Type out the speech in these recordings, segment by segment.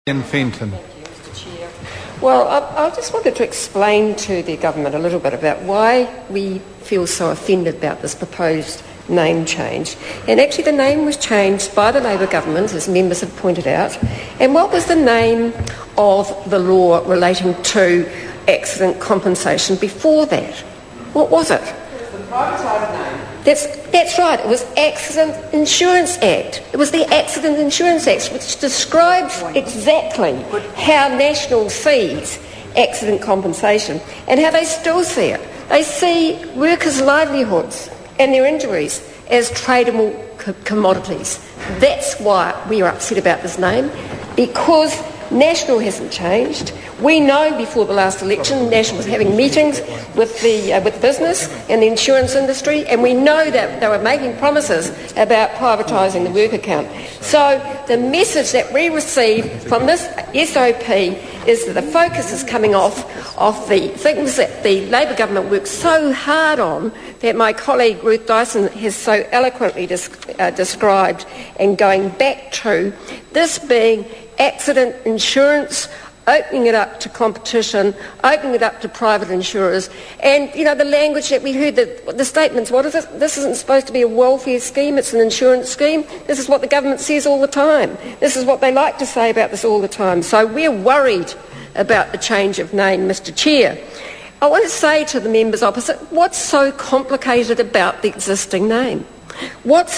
Ian Fenton. Well, I just wanted to explain to the government a little bit about why we feel so offended about this proposed name change. And actually the name was changed by the Labor government, as members have pointed out. And what was the name of the law relating to accident compensation before that? What was it? The privatised name. That's right. It was Accident Insurance Act. It was the Accident Insurance Act, which describes exactly how National sees accident compensation and how they still see it. They see workers' livelihoods and their injuries as tradable commodities. That's why we are upset about this name, because National hasn't changed. We know before the last election National was having meetings with business and the insurance industry, and we know that they were making promises about privatising the work account. So the message that we receive from this SOP is that the focus is coming off the things that the Labor government worked so hard on, that my colleague Ruth Dyson has so eloquently described, and going back to this being accident insurance, opening it up to competition, opening it up to private insurers. And, you know, the language that we heard, the statements, what is it? This isn't supposed to be a welfare scheme, it's an insurance scheme. This is what the government says all the time. This is what they like to say about this all the time. So we're worried about the change of name, Mr Chair. I want to say to the members opposite, what's so complicated about the existing name? What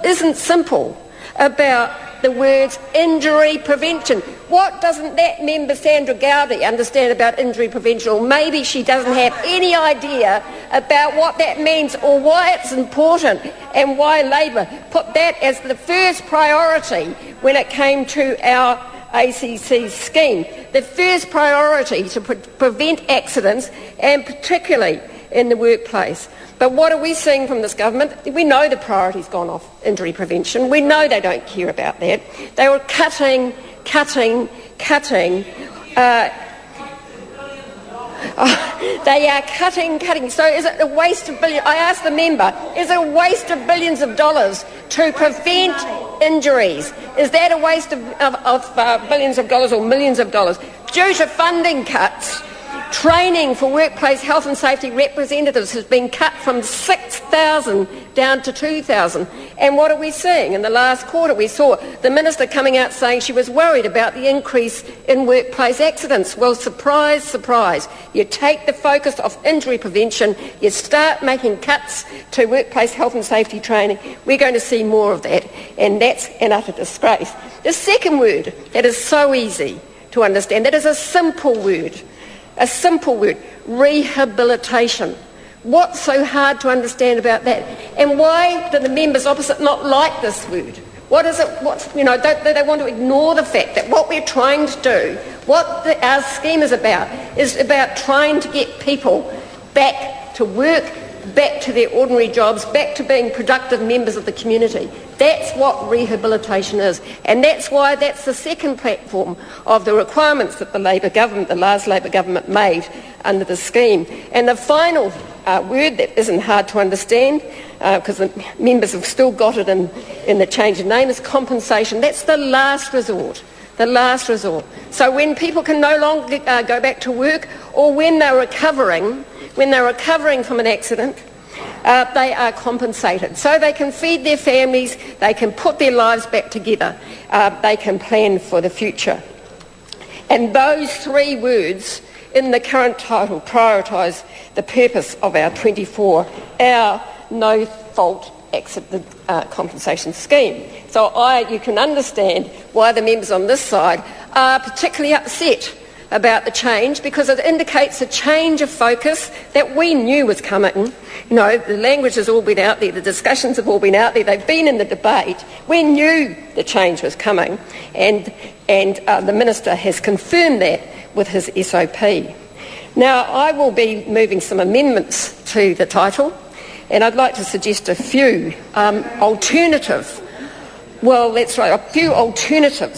isn't simple about the words injury prevention? What doesn't that member Sandra Gowdy understand about injury prevention? Or maybe she doesn't have any idea about what that means or why it's important, and why Labor put that as the first priority when it came to our ACC scheme. The first priority to prevent accidents, and particularly in the workplace. But what are we seeing from this government? We know the priority's gone off injury prevention. We know they don't care about that. They were cutting. They are cutting. So is it a waste of billions? I asked the member, is it a waste of billions of dollars to prevent injuries? Is that a waste of billions of dollars or millions of dollars? Due to funding cuts, training for workplace health and safety representatives has been cut from 6,000 down to 2,000. And what are we seeing? In the last quarter we saw the Minister coming out saying she was worried about the increase in workplace accidents. Well, surprise, surprise. You take the focus off injury prevention, you start making cuts to workplace health and safety training, we're going to see more of that, and that's an utter disgrace. The second word that is so easy to understand, that is a simple word, rehabilitation. What's so hard to understand about that? And why do the members opposite not like this word? What is it? Do they want to ignore the fact that what we're trying to do, our scheme is about trying to get people back to work, back to their ordinary jobs, back to being productive members of the community. That's what rehabilitation is, and that's why that's the second platform of the requirements that the last Labor government made under the scheme. And the final word that isn't hard to understand, because the members have still got it in the change of name, is compensation. That's the last resort. The last resort. So when people can no longer go back to work, or when they're recovering from an accident, they are compensated. So they can feed their families, they can put their lives back together, they can plan for the future. And those three words in the current title prioritise the purpose of our 24-hour no-fault accident compensation scheme. So you can understand why the members on this side are particularly upset about the change, because it indicates a change of focus that we knew was coming. You know, the language has all been out there, the discussions have all been out there, they've been in the debate. We knew the change was coming, and the Minister has confirmed that with his SOP. Now, I will be moving some amendments to the title, and I'd like to suggest a few alternatives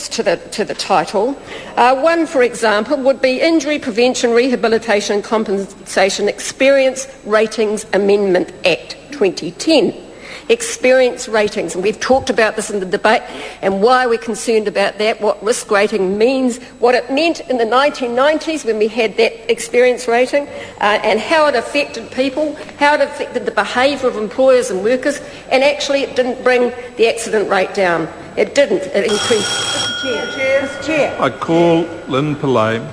to the title. One, for example, would be Injury Prevention, Rehabilitation and Compensation Experience Ratings Amendment Act 2010. experience ratings, and we've talked about this in the debate and why we're concerned about that, what risk rating means, what it meant in the 1990s when we had that experience rating, and how it affected people, how it affected the behaviour of employers and workers, and actually it didn't bring the accident rate down. It didn't. It increased. Mr. Chair. I call Lynn Pillay.